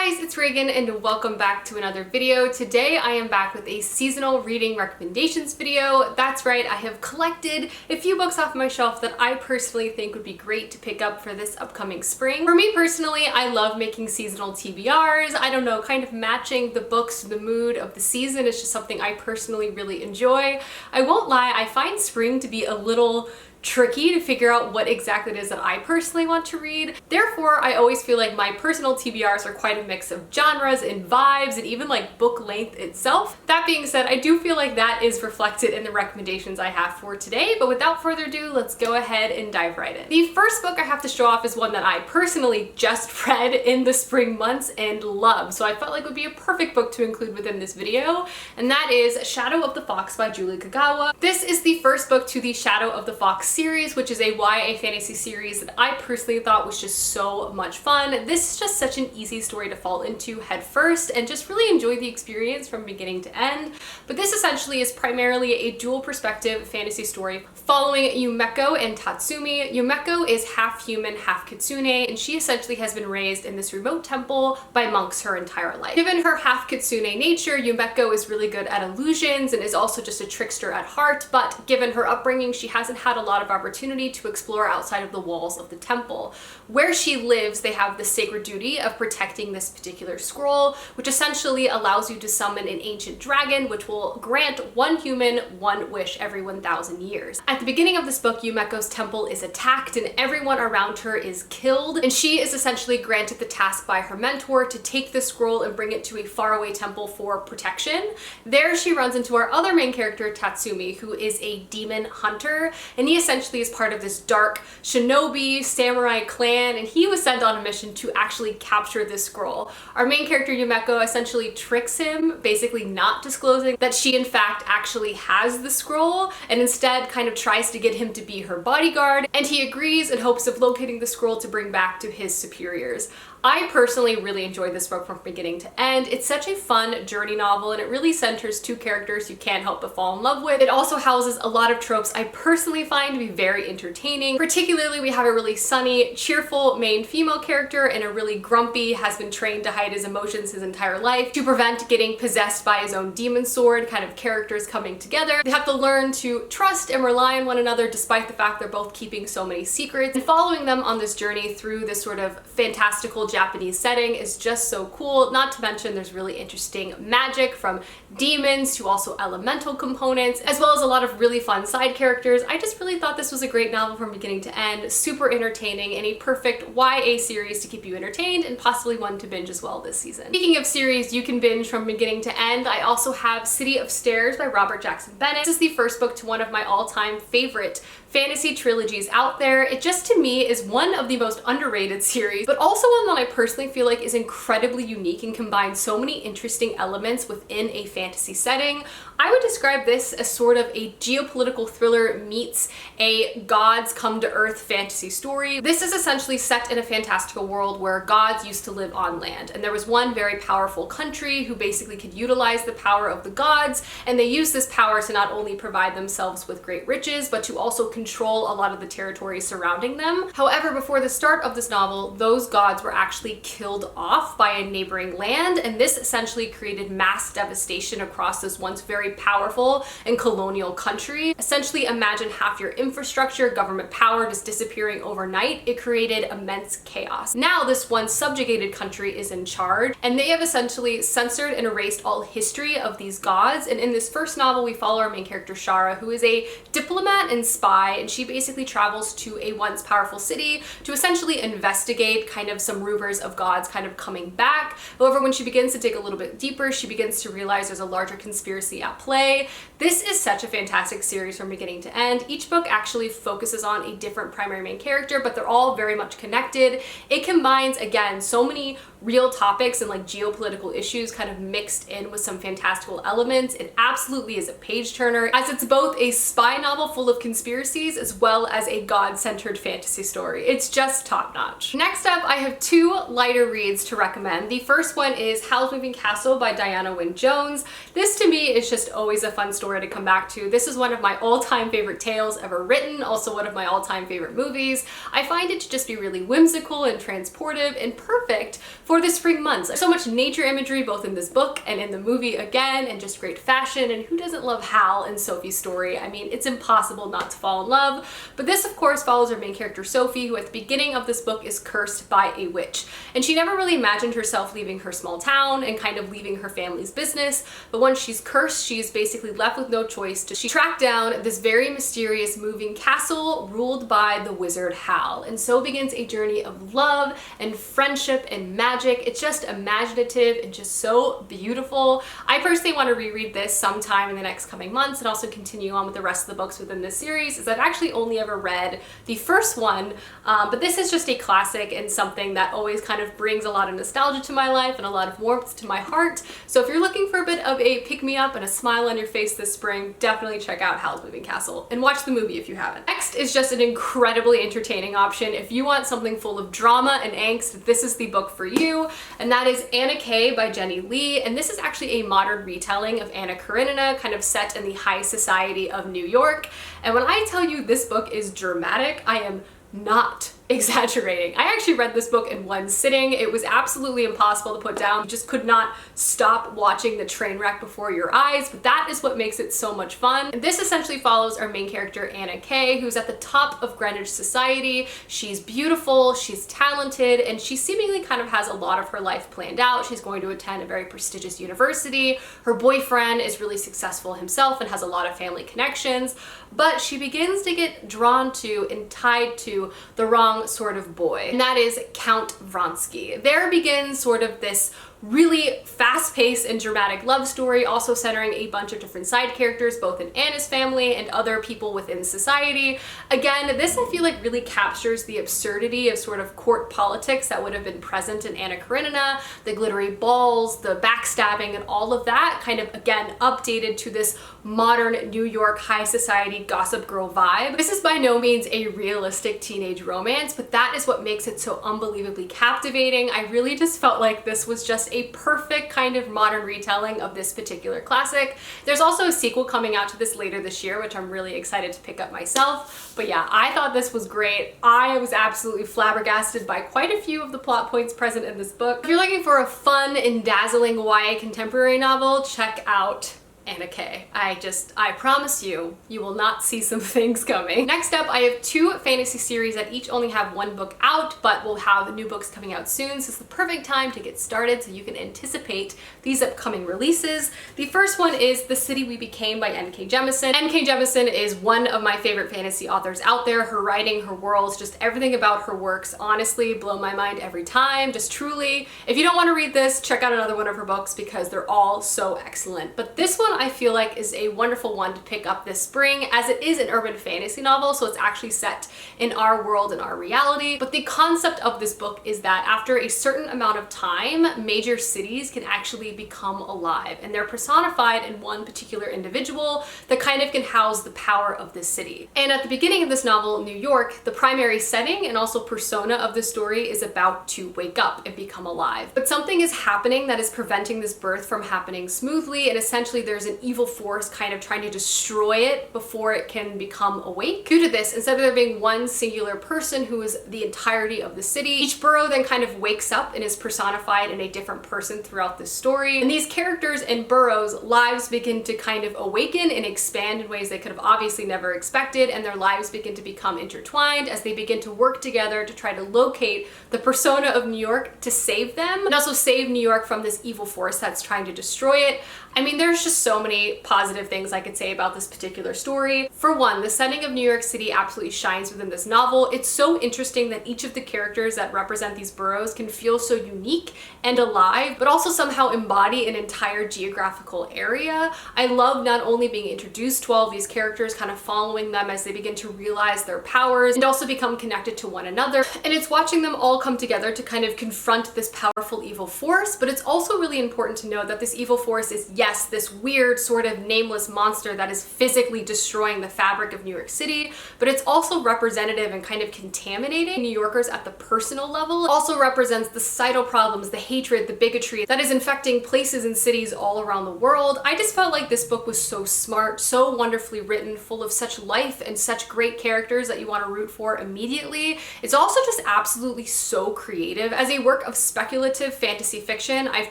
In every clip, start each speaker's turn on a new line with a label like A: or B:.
A: guys, it's Reagan and welcome back to another video. Today I am back with a seasonal reading recommendations video. That's right, I have collected a few books off my shelf that I personally think would be great to pick up for this upcoming spring. For me personally, I love making seasonal TBRs. I don't know, kind of matching the books to the mood of the season is just something I personally really enjoy. I won't lie, I find spring to be a little tricky to figure out what exactly it is that I personally want to read. Therefore, I always feel like my personal TBRs are quite a mix of genres and vibes and even like book length itself. That being said, I do feel like that is reflected in the recommendations I have for today, but without further ado, let's go ahead and dive right in. The first book I have to show off is one that I personally just read in the spring months and love, so I felt like it would be a perfect book to include within this video, and that is Shadow of the Fox by Julie Kagawa. This is the first book to the Shadow of the Fox series, which is a YA fantasy series that I personally thought was just so much fun. This is just such an easy story to fall into head first and just really enjoy the experience from beginning to end. But this essentially is primarily a dual perspective fantasy story following Yumeko and Tatsumi. Yumeko is half human, half kitsune, and she essentially has been raised in this remote temple by monks her entire life. Given her half kitsune nature, Yumeko is really good at illusions and is also just a trickster at heart, but given her upbringing, she hasn't had a lot of opportunity to explore outside of the walls of the temple. Where she lives, they have the sacred duty of protecting this particular scroll, which essentially allows you to summon an ancient dragon, which will grant one human one wish every 1,000 years. At the beginning of this book, Yumeko's temple is attacked and everyone around her is killed, and she is essentially granted the task by her mentor to take the scroll and bring it to a faraway temple for protection. There she runs into our other main character, Tatsumi, who is a demon hunter, and he essentially is part of this dark shinobi samurai clan, and he was sent on a mission to actually capture this scroll. Our main character Yumeko essentially tricks him, basically not disclosing that she in fact actually has the scroll, and instead kind of tries to get him to be her bodyguard, and he agrees in hopes of locating the scroll to bring back to his superiors. I personally really enjoyed this book from beginning to end. It's such a fun journey novel, and it really centers two characters you can't help but fall in love with. It also houses a lot of tropes I personally find to be very entertaining. Particularly, we have a really sunny, cheerful main female character and a really grumpy, has been trained to hide his emotions his entire life to prevent getting possessed by his own demon sword kind of characters coming together. They have to learn to trust and rely on one another despite the fact they're both keeping so many secrets, and following them on this journey through this sort of fantastical Japanese setting is just so cool. Not to mention there's really interesting magic from demons to also elemental components, as well as a lot of really fun side characters. I just really thought this was a great novel from beginning to end, super entertaining, and a perfect YA series to keep you entertained and possibly one to binge as well this season. Speaking of series you can binge from beginning to end, I also have City of Stairs by Robert Jackson Bennett. This is the first book to one of my all-time favorite fantasy trilogies out there. It just to me is one of the most underrated series, but also one that I personally feel like is incredibly unique and combines so many interesting elements within a fantasy setting. I would describe this as sort of a geopolitical thriller meets a gods come to earth fantasy story. This is essentially set in a fantastical world where gods used to live on land, and there was one very powerful country who basically could utilize the power of the gods, and they used this power to not only provide themselves with great riches, but to also control a lot of the territory surrounding them. However, before the start of this novel, those gods were actually killed off by a neighboring land, and this essentially created mass devastation across this once very powerful and colonial country. Essentially, imagine half your infrastructure, government power just disappearing overnight. It created immense chaos. Now this once subjugated country is in charge, and they have essentially censored and erased all history of these gods. And in this first novel, we follow our main character Shara, who is a diplomat and spy, and she basically travels to a once powerful city to essentially investigate kind of some rumors of gods kind of coming back. However, when she begins to dig a little bit deeper, she begins to realize there's a larger conspiracy at play. This is such a fantastic series from beginning to end. Each book actually focuses on a different primary main character, but they're all very much connected. It combines, again, so many real topics and like geopolitical issues kind of mixed in with some fantastical elements. It absolutely is a page turner, as it's both a spy novel full of conspiracies as well as a god-centered fantasy story. It's just top notch. Next up, I have two lighter reads to recommend. The first one is Howl's Moving Castle by Diana Wynne Jones. This to me is just always a fun story to come back to. This is one of my all-time favorite tales ever written, also one of my all-time favorite movies. I find it to just be really whimsical and transportive and perfect for the spring months. So much nature imagery both in this book and in the movie again, and just great fashion, and who doesn't love Hal and Sophie's story? I mean, it's impossible not to fall in love. But this of course follows our main character Sophie, who at the beginning of this book is cursed by a witch. And she never really imagined herself leaving her small town and kind of leaving her family's business, but once she's cursed, she is basically left with no choice to track down this very mysterious moving castle ruled by the wizard Hal. And so begins a journey of love and friendship and magic. It's just imaginative and just so beautiful. I personally want to reread this sometime in the next coming months and also continue on with the rest of the books within this series, as I've actually only ever read the first one, but this is just a classic and something that always kind of brings a lot of nostalgia to my life and a lot of warmth to my heart. So if you're looking for a bit of a pick-me-up and a smile on your face this spring, definitely check out Howl's Moving Castle and watch the movie if you haven't. Next is just an incredibly entertaining option. If you want something full of drama and angst, this is the book for you, and that is Anna K by Jenny Lee. And this is actually a modern retelling of Anna Karenina, kind of set in the high society of New York. And when I tell you this book is dramatic, I am not exaggerating. I actually read this book in one sitting. It was absolutely impossible to put down. You just could not stop watching the train wreck before your eyes, but that is what makes it so much fun. And this essentially follows our main character, Anna Kay, who's at the top of Greenwich society. She's beautiful, she's talented, and she seemingly kind of has a lot of her life planned out. She's going to attend a very prestigious university. Her boyfriend is really successful himself and has a lot of family connections, but she begins to get drawn to and tied to the wrong sort of boy, and that is Count Vronsky. There begins sort of this really fast-paced and dramatic love story, also centering a bunch of different side characters, both in Anna's family and other people within society. Again, this I feel like really captures the absurdity of sort of court politics that would have been present in Anna Karenina, the glittery balls, the backstabbing, and all of that kind of, again, updated to this modern New York high society gossip girl vibe. This is by no means a realistic teenage romance, but that is what makes it so unbelievably captivating. I really just felt like this was just a perfect kind of modern retelling of this particular classic. There's also a sequel coming out to this later this year, which I'm really excited to pick up myself. But yeah, I thought this was great. I was absolutely flabbergasted by quite a few of the plot points present in this book. If you're looking for a fun and dazzling YA contemporary novel, check out Anna K. I promise you, you will not see some things coming. Next up, I have two fantasy series that each only have one book out, but will have new books coming out soon, so it's the perfect time to get started so you can anticipate these upcoming releases. The first one is The City We Became by N.K. Jemisin. N.K. Jemisin is one of my favorite fantasy authors out there. Her writing, her worlds, just everything about her works honestly blow my mind every time. Just truly, if you don't want to read this, check out another one of her books because they're all so excellent. But this one I feel like is a wonderful one to pick up this spring, as it is an urban fantasy novel, so it's actually set in our world and our reality. But the concept of this book is that after a certain amount of time, major cities can actually become alive, and they're personified in one particular individual that kind of can house the power of this city. And at the beginning of this novel, New York, the primary setting and also persona of the story is about to wake up and become alive. But something is happening that is preventing this birth from happening smoothly, and essentially there's an evil force kind of trying to destroy it before it can become awake. Due to this, instead of there being one singular person who is the entirety of the city, each borough then kind of wakes up and is personified in a different person throughout the story. And these characters and boroughs' lives begin to kind of awaken and expand in ways they could have obviously never expected, and their lives begin to become intertwined as they begin to work together to try to locate the persona of New York to save them, and also save New York from this evil force that's trying to destroy it. I mean, there's just so many positive things I could say about this particular story. For one, the setting of New York City absolutely shines within this novel. It's so interesting that each of the characters that represent these boroughs can feel so unique and alive, but also somehow embody an entire geographical area. I love not only being introduced to all of these characters, kind of following them as they begin to realize their powers and also become connected to one another, and it's watching them all come together to kind of confront this powerful evil force. But it's also really important to know that this evil force is, yes, this weird weird sort of nameless monster that is physically destroying the fabric of New York City, but it's also representative and kind of contaminating New Yorkers at the personal level. It also represents the societal problems, the hatred, the bigotry that is infecting places and cities all around the world. I just felt like this book was so smart, so wonderfully written, full of such life and such great characters that you want to root for immediately. It's also just absolutely so creative. As a work of speculative fantasy fiction, I've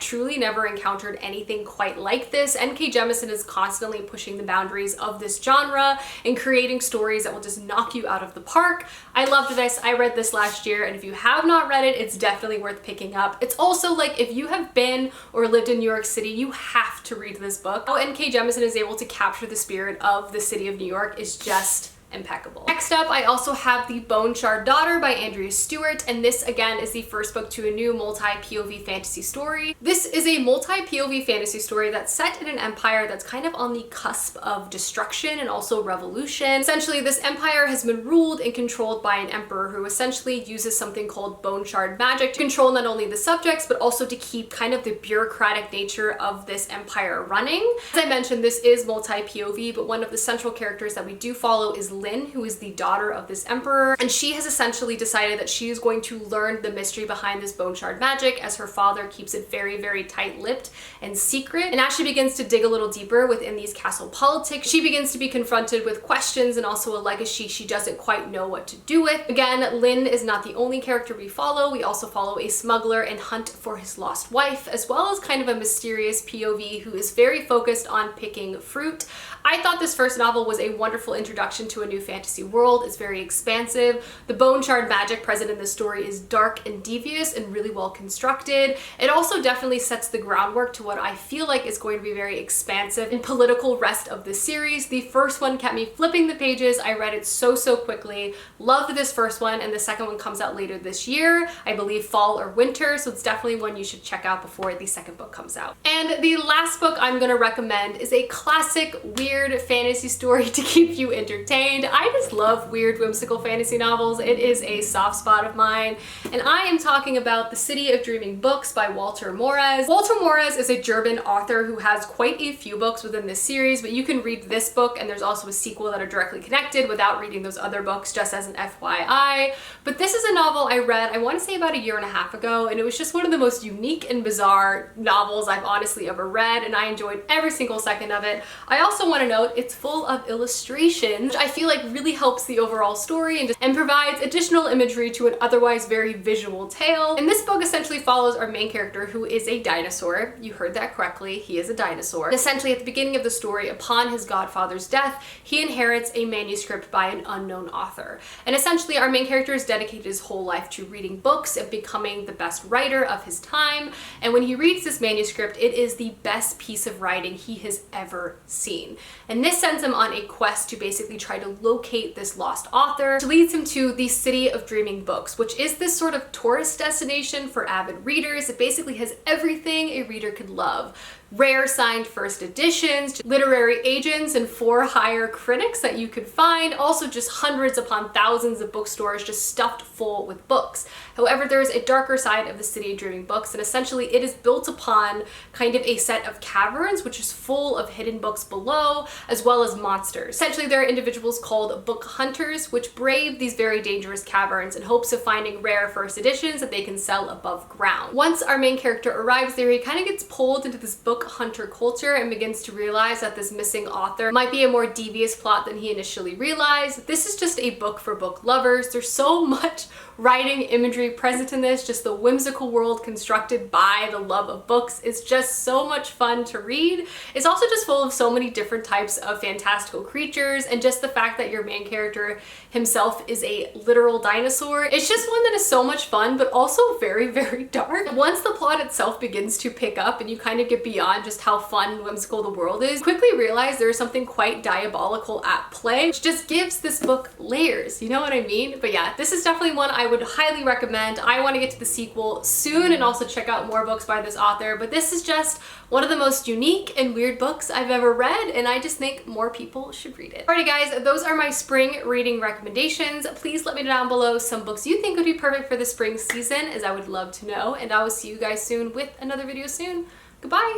A: truly never encountered anything quite like this. N.K. Jemisin is constantly pushing the boundaries of this genre and creating stories that will just knock you out of the park. I loved this. I read this last year, and if you have not read it, it's definitely worth picking up. It's also like, if you have been or lived in New York City, you have to read this book. How N.K. Jemisin is able to capture the spirit of the city of New York is just impeccable. Next up, I also have The Boneshard Daughter by Andrea Stewart, and this again is the first book to a new multi-POV fantasy story. This is a multi-POV fantasy story that's set in an empire that's kind of on the cusp of destruction and also revolution. Essentially, this empire has been ruled and controlled by an emperor who essentially uses something called boneshard magic to control not only the subjects, but also to keep kind of the bureaucratic nature of this empire running. As I mentioned, this is multi-POV, but one of the central characters that we do follow is Lynn, who is the daughter of this emperor, and she has essentially decided that she is going to learn the mystery behind this boneshard magic, as her father keeps it very, very tight-lipped and secret. And as she begins to dig a little deeper within these castle politics, she begins to be confronted with questions and also a legacy she doesn't quite know what to do with. Again, Lynn is not the only character we follow. We also follow a smuggler and hunt for his lost wife, as well as kind of a mysterious POV who is very focused on picking fruit. I thought this first novel was a wonderful introduction to a new fantasy world. It's very expansive. The boneshard magic present in this story is dark and devious and really well constructed. It also definitely sets the groundwork to what I feel like is going to be very expansive and political rest of the series. The first one kept me flipping the pages. I read it so quickly. Loved this first one, and the second one comes out later this year. I believe fall or winter, so it's definitely one you should check out before the second book comes out. And the last book I'm gonna recommend is a classic weird fantasy story to keep you entertained. I just love weird, whimsical fantasy novels. It is a soft spot of mine, and I am talking about The City of Dreaming Books by Walter Moraz. Walter Moraz is a German author who has quite a few books within this series, but you can read this book and there's also a sequel that are directly connected without reading those other books, just as an FYI. But this is a novel I read, I want to say about a year and a half ago, and it was just one of the most unique and bizarre novels I've honestly ever read, and I enjoyed every single second of it. I also want to note it's full of illustrations, which I feel like really helps the overall story and provides additional imagery to an otherwise very visual tale. And this book essentially follows our main character, who is a dinosaur. You heard that correctly, he is a dinosaur. And essentially at the beginning of the story, upon his godfather's death, he inherits a manuscript by an unknown author. And essentially our main character has dedicated his whole life to reading books and becoming the best writer of his time. And when he reads this manuscript, it is the best piece of writing he has ever seen. And this sends him on a quest to basically try to locate this lost author, which leads him to the City of Dreaming Books, which is this sort of tourist destination for avid readers. It basically has everything a reader could love. Rare signed first editions, literary agents, and for hire critics that you could find. Also just hundreds upon thousands of bookstores just stuffed full with books. However, there is a darker side of the City of Dreaming Books, and essentially it is built upon kind of a set of caverns, which is full of hidden books below, as well as monsters. Essentially, there are individuals called book hunters, which brave these very dangerous caverns in hopes of finding rare first editions that they can sell above ground. Once our main character arrives there, he kind of gets pulled into this book hunter culture and begins to realize that this missing author might be a more devious plot than he initially realized. This is just a book for book lovers. There's so much writing imagery present in this, just the whimsical world constructed by the love of books. It's just so much fun to read. It's also just full of so many different types of fantastical creatures, and just the fact that your main character himself is a literal dinosaur. It's just one that is so much fun, but also very, very dark. Once the plot itself begins to pick up and you kind of get beyond just how fun and whimsical the world is, quickly realize there's something quite diabolical at play, which just gives this book layers, you know what I mean? But yeah, this is definitely one I would highly recommend. I want to get to the sequel soon and also check out more books by this author, but this is just one of the most unique and weird books I've ever read, and I just think more people should read it. Alrighty guys, those are my spring reading recommendations. Please let me know down below some books you think would be perfect for the spring season, as I would love to know, and I will see you guys soon with another video soon. Goodbye!